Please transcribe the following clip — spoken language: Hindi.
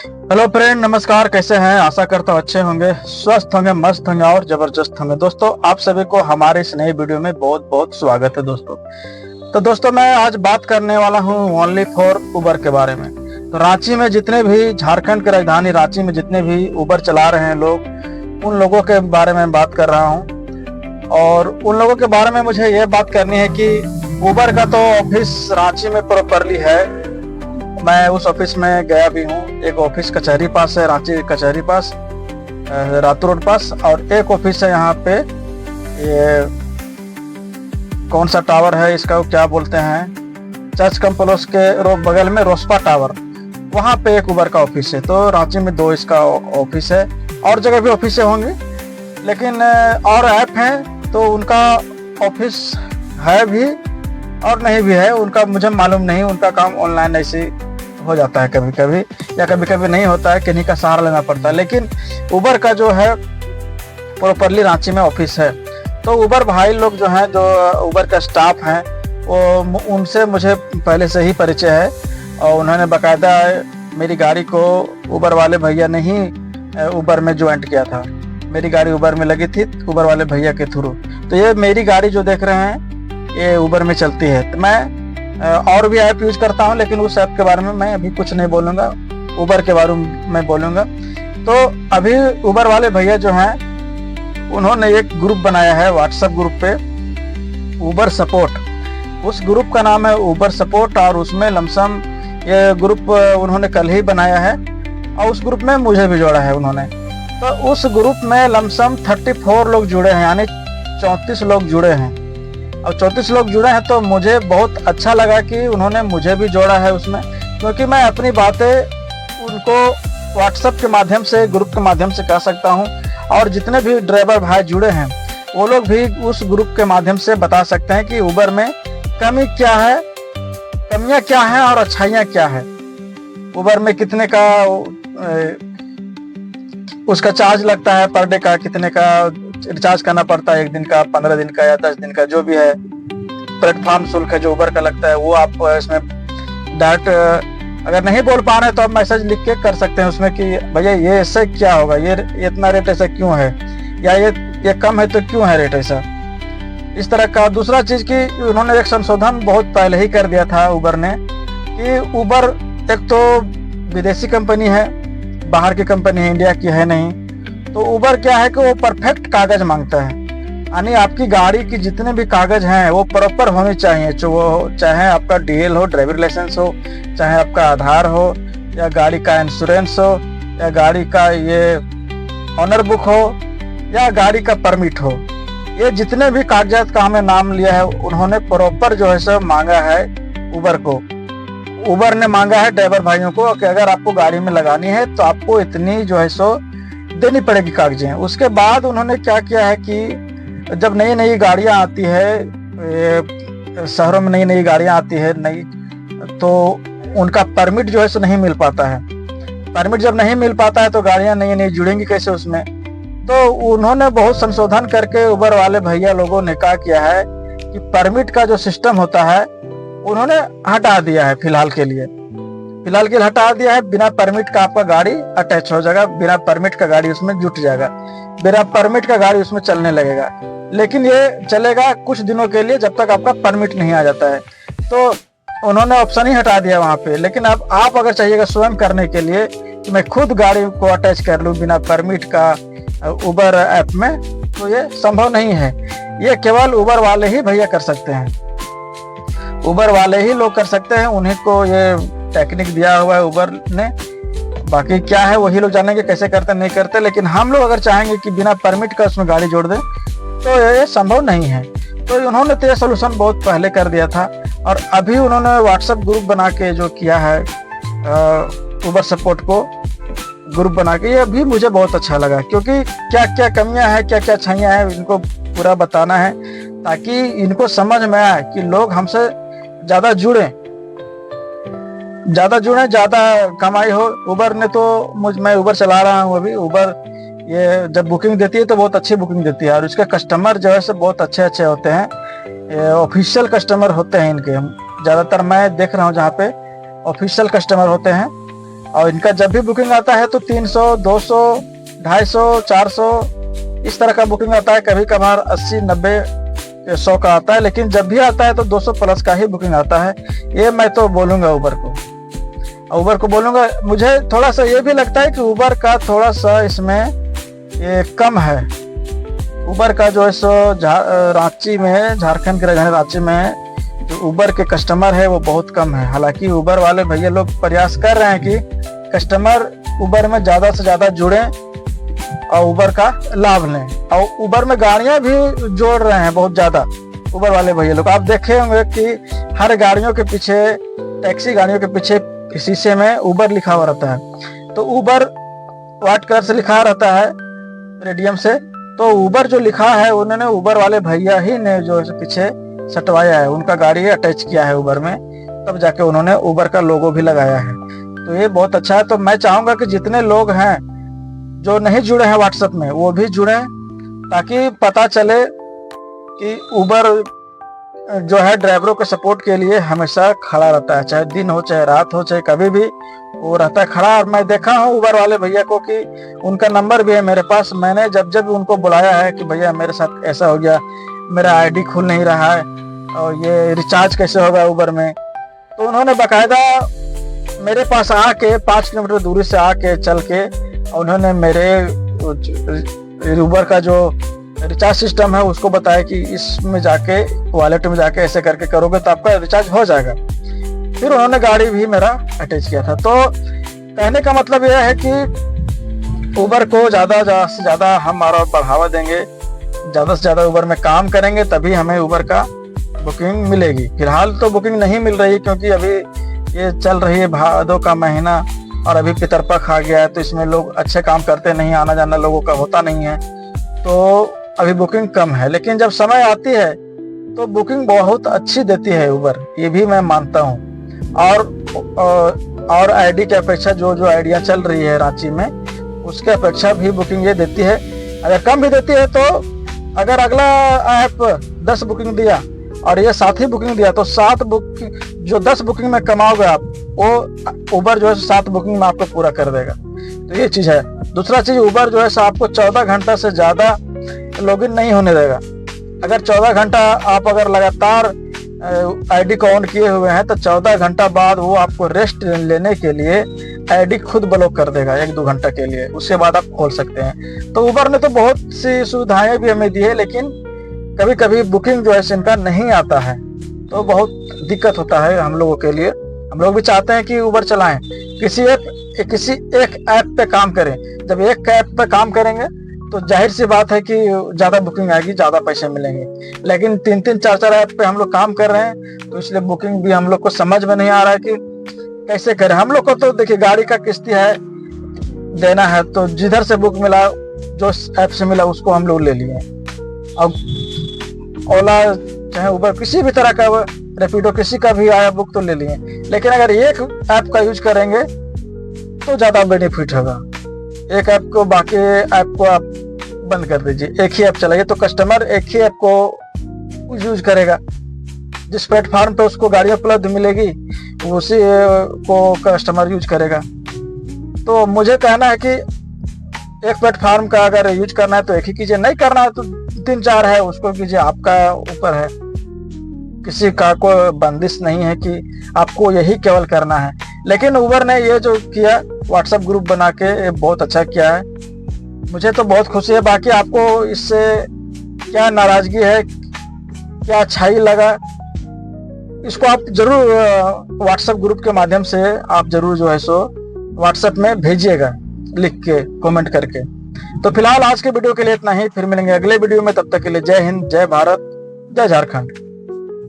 हेलो फ्रेंड, नमस्कार। कैसे हैं? आशा करता हूँ अच्छे होंगे, स्वस्थ होंगे, मस्त होंगे और जबरदस्त होंगे। दोस्तों, आप सभी को हमारे इस नए वीडियो में बहुत बहुत स्वागत है। दोस्तों मैं आज बात करने वाला हूँ ओनली फॉर उबर के बारे में। तो रांची में जितने भी, झारखंड की राजधानी रांची में जितने भी उबर चला रहे हैं लोग, उन लोगों के बारे में बात कर रहा हूँ। और उन लोगों के बारे में मुझे ये बात करनी है कि उबर का तो ऑफिस रांची में प्रॉपरली है। मैं उस ऑफिस में गया भी हूँ। एक ऑफिस कचहरी पास है, रांची कचहरी पास, रातू रोड पास। और एक ऑफिस है यहाँ पे, ये कौन सा टावर है इसका, क्या बोलते हैं, चर्च कम्प्लेक्स के बगल में रोस्पा टावर, वहाँ पे एक उबर का ऑफिस है। तो रांची में 2 इसका ऑफिस है। और जगह भी ऑफिस होंगे, लेकिन और ऐप हैं तो उनका ऑफिस है भी और नहीं भी है, उनका मुझे मालूम नहीं। उनका काम ऑनलाइन ऐसे हो जाता है कभी कभी, या कभी कभी नहीं होता है, किन्हीं का सहारा लेना पड़ता है। लेकिन उबर का जो है प्रॉपरली रांची में ऑफिस है। तो उबर भाई लोग जो हैं, जो उबर का स्टाफ हैं, वो उनसे मुझे पहले से ही परिचय है। और उन्होंने बाकायदा मेरी गाड़ी को उबर वाले भैया ने ही उबर में ज्वाइंट किया था। मेरी गाड़ी उबर में लगी थी उबर वाले भैया के थ्रू। तो ये मेरी गाड़ी जो देख रहे हैं, ये उबर में चलती है। तो मैं और भी ऐप यूज करता हूँ, लेकिन उस ऐप के बारे में मैं अभी कुछ नहीं बोलूँगा, उबर के बारे में बोलूँगा। तो अभी उबर वाले भैया जो हैं, उन्होंने एक ग्रुप बनाया है व्हाट्सएप ग्रुप पे, उबर सपोर्ट। उस ग्रुप का नाम है उबर सपोर्ट। और उसमें लमसम ये ग्रुप उन्होंने कल ही बनाया है, और उस ग्रुप में मुझे भी जोड़ा है उन्होंने। तो उस ग्रुप में लमसम 34 लोग जुड़े हैं, यानी 34 लोग जुड़े हैं। और 34 लोग जुड़े हैं, तो मुझे बहुत अच्छा लगा कि उन्होंने मुझे भी जोड़ा है उसमें, क्योंकि मैं अपनी बातें उनको व्हाट्सएप के माध्यम से, ग्रुप के माध्यम से कह सकता हूं। और जितने भी ड्राइवर भाई जुड़े हैं, वो लोग भी उस ग्रुप के माध्यम से बता सकते हैं कि उबर में कमी क्या है, कमियां क्या हैं और अच्छाइयां क्या है। उबर में कितने का उसका चार्ज लगता है पर डे का, कितने का रिचार्ज करना पड़ता है, 1 दिन का, 15 दिन का या 10 दिन का, जो भी है। प्लेटफॉर्म शुल्क है जो उबर का लगता है, वो आप इसमें डायरेक्ट अगर नहीं बोल पा रहे हैं तो आप मैसेज लिख के कर सकते हैं उसमें कि भैया ये ऐसे क्या होगा, ये इतना रेट ऐसा क्यों है, या ये कम है तो क्यों है रेट ऐसा, इस तरह का। दूसरा चीज कि उन्होंने एक संशोधन बहुत पहले ही कर दिया था उबर ने, कि उबर एक तो विदेशी कंपनी है, बाहर की कंपनी है, इंडिया की है नहीं। तो उबर क्या है कि वो परफेक्ट कागज मांगता है, यानी आपकी गाड़ी की जितने भी कागज हैं वो प्रॉपर होने चाहिए। चाहे आपका डीएल हो, ड्राइविंग लाइसेंस हो, चाहे आपका आधार हो, या गाड़ी का इंश्योरेंस हो, या गाड़ी का ये ऑनर बुक हो, या गाड़ी का परमिट हो। ये जितने भी कागजात का हमने नाम लिया है, उन्होंने प्रॉपर जो है सो मांगा है उबर को। उबर ने मांगा है ड्राइवर भाइयों को कि अगर आपको गाड़ी में लगानी है तो आपको इतनी जो है सो देनी पड़ेगी कागजें। उसके बाद उन्होंने क्या किया है कि जब नई नई गाड़ियां आती है, शहरों में नई नई गाड़ियां आती है नई, तो उनका परमिट जो है सो नहीं मिल पाता है। परमिट जब नहीं मिल पाता है तो गाड़ियां नई नई जुड़ेंगी कैसे उसमें। तो उन्होंने बहुत संशोधन करके उबर वाले भैया लोगों ने क्या किया है कि परमिट का जो सिस्टम होता है उन्होंने हटा दिया है फिलहाल के लिए हटा दिया है। बिना परमिट का आपका गाड़ी अटैच हो जाएगा, बिना परमिट का गाड़ी उसमें जुट जाएगा, बिना परमिट का गाड़ी उसमें चलने लगेगा। लेकिन ये चलेगा कुछ दिनों के लिए, जब तक आपका परमिट नहीं आ जाता है। तो उन्होंने ऑप्शन ही हटा दिया वहां पे। लेकिन अब आप अगर चाहिएगा स्वयं करने के लिए कि मैं खुद गाड़ी को अटैच कर लूं बिना परमिट का उबर ऐप में, तो ये संभव नहीं है। ये केवल उबर वाले ही भैया कर सकते हैं, उबर वाले ही लोग कर सकते हैं। उन्हीं को ये टेक्निक दिया हुआ है उबर ने। बाकी क्या है वही लोग जानेंगे कैसे करते नहीं करते। लेकिन हम लोग अगर चाहेंगे कि बिना परमिट का उसमें गाड़ी जोड़ दें, तो ये संभव नहीं है। तो उन्होंने तो ये सोल्यूशन बहुत पहले कर दिया था। और अभी उन्होंने व्हाट्सएप ग्रुप बना के जो किया है, उबर सपोर्ट को ग्रुप बना के, ये भी मुझे बहुत अच्छा लगा। क्योंकि क्या क्या कमियां हैं, क्या क्या अच्छाइयां हैं, इनको पूरा बताना है, ताकि इनको समझ में आए कि लोग हमसे ज्यादा जुड़े, ज्यादा कमाई हो। उबर ने तो मैं उबर चला रहा हूँ अभी। उबर ये जब बुकिंग देती है तो बहुत अच्छी बुकिंग देती है, और उसके कस्टमर जो है से बहुत अच्छे होते हैं, ऑफिशियल कस्टमर होते हैं इनके। ज्यादातर मैं देख रहा हूँ जहाँ पे ऑफिशियल कस्टमर होते हैं। और इनका जब भी बुकिंग आता है तो 300, 200, 250, 400 इस तरह का बुकिंग आता है। कभी कभार 80, 90, 100 का आता है, लेकिन जब भी आता है तो 200 प्लस का ही बुकिंग आता है। ये मैं तो बोलूँगा उबर को बोलूँगा। मुझे थोड़ा सा ये भी लगता है कि उबर का थोड़ा सा इसमें ये कम है। उबर का जो है सो रांची में, झारखंड की राजधानी रांची में जो उबर के कस्टमर है वो बहुत कम है। हालांकि उबर वाले भैया लोग प्रयास कर रहे हैं कि कस्टमर उबर में ज़्यादा से ज़्यादा जुड़ें और उबर का लाभ लें, और उबर में गाड़ियां भी जोड़ रहे हैं बहुत ज़्यादा उबर वाले भैया लोग। आप देखे होंगे कि हर गाड़ियों के पीछे, टैक्सी गाड़ियों के पीछे शीशे में उबर लिखा हुआ रहता है। तो उबर व्हाइट कलर से लिखा रहता है रेडियम से, तो उबर जो लिखा है उन्होंने उबर वाले भैया ही ने जो पीछे सटवाया है, उनका गाड़ी अटैच किया है उबर में, तब जाके उन्होंने उबर का लोगो भी लगाया है। तो ये बहुत अच्छा है। तो मैं चाहूंगा कि जितने लोग हैं जो नहीं जुड़े हैं व्हाट्सएप में वो भी जुड़े, ताकि पता चले कि उबर जो है ड्राइवरों के सपोर्ट के लिए हमेशा खड़ा रहता है, चाहे दिन हो, चाहे रात हो, चाहे कभी भी वो रहता है खड़ा। और मैं देखा हूँ उबर वाले भैया को कि उनका नंबर भी है मेरे पास। मैंने जब जब उनको बुलाया है कि भैया मेरे साथ ऐसा हो गया, मेरा आईडी खुल नहीं रहा है और ये रिचार्ज कैसे होगा उबर में, तो उन्होंने बाकायदा मेरे पास आके 5 किलोमीटर दूरी से आके चल के उन्होंने मेरे उबर का जो रिचार्ज सिस्टम है उसको बताया कि इसमें जाके वॉलेट में जाके ऐसे करके करोगे तो आपका रिचार्ज हो जाएगा। फिर उन्होंने गाड़ी भी मेरा अटैच किया था। तो कहने का मतलब यह है कि उबर को ज़्यादा से ज़्यादा हम और बढ़ावा देंगे, ज़्यादा से ज़्यादा उबर में काम करेंगे, तभी हमें उबर का बुकिंग मिलेगी। फिलहाल तो बुकिंग नहीं मिल रही क्योंकि अभी ये चल रही है भादों का महीना और अभी पितरपक्ष आ गया है, तो इसमें लोग अच्छे काम करते नहीं, आना जाना लोगों का होता नहीं है, तो अभी बुकिंग कम है। लेकिन जब समय आती है तो बुकिंग बहुत अच्छी देती है उबर, ये भी मैं मानता हूँ। और आईडी की अपेक्षा जो आइडिया चल रही है रांची में उसके अपेक्षा भी बुकिंग ये देती है। अगर कम भी देती है तो अगर अगला ऐप 10 बुकिंग दिया और ये 7 ही बुकिंग दिया तो 7 बुकिंग, जो 10 बुकिंग में कमाओगे आप, वो उबर जो है 7 बुकिंग में आपको पूरा कर देगा। तो ये चीज़ है। दूसरा चीज़, उबर जो है आपको 14 घंटा से ज़्यादा लॉगिन नहीं होने देगा। अगर 14 घंटा आप अगर लगातार आईडी को ऑन किए हुए हैं तो 14 घंटा बाद वो आपको रेस्ट लेने के लिए आईडी खुद ब्लॉक कर देगा 1-2 घंटा के लिए, उसके बाद आप खोल सकते हैं। तो उबर ने तो बहुत सी सुविधाएं भी हमें दी है, लेकिन कभी कभी बुकिंग जो है इनका नहीं आता है तो बहुत दिक्कत होता है हम लोगों के लिए। हम लोग भी चाहते हैं कि उबर चलाएं, किसी एक ऐप पे काम करें। जब एक ऐप पे काम करेंगे तो जाहिर सी बात है कि ज़्यादा बुकिंग आएगी, ज़्यादा पैसे मिलेंगे। लेकिन 3-3, 4-4 ऐप पे हम लोग काम कर रहे हैं, तो इसलिए बुकिंग भी हम लोग को समझ में नहीं आ रहा है कि कैसे करें। हम लोग को तो देखिए गाड़ी का किस्ती है, देना है, तो जिधर से बुक मिला, जो ऐप से मिला उसको हम लोग ले लिए। अब ओला चाहे उबर किसी भी तरह का, रैपिडो किसी का भी आया बुक तो ले लिए। लेकिन अगर एक ऐप का यूज करेंगे तो ज़्यादा बेनिफिट होगा। एक ऐप को, बाकी ऐप को आप बंद कर दीजिए, एक ही ऐप चलाइए, तो कस्टमर एक ही ऐप को यूज करेगा। जिस प्लेटफॉर्म पे उसको गाड़ी उपलब्ध मिलेगी उसी को कस्टमर यूज करेगा। तो मुझे कहना है कि एक प्लेटफॉर्म का अगर यूज करना है तो एक ही कीजिए, नहीं करना है तो 3-4 है उसको कीजिए, आपका ऊपर है। किसी का कोई बंदिश नहीं है कि आपको यही केवल करना है। लेकिन उबर ने ये जो किया व्हाट्सएप ग्रुप बना के, ये बहुत अच्छा किया है, मुझे तो बहुत खुशी है। बाकी आपको इससे क्या नाराजगी है, क्या अच्छाई लगा, इसको आप जरूर व्हाट्सएप ग्रुप के माध्यम से आप जरूर जो है सो व्हाट्सएप में भेजिएगा, लिख के, कमेंट करके। तो फिलहाल आज के वीडियो के लिए इतना ही, फिर मिलेंगे अगले वीडियो में। तब तक के लिए जय हिंद, जय भारत, जय झारखंड।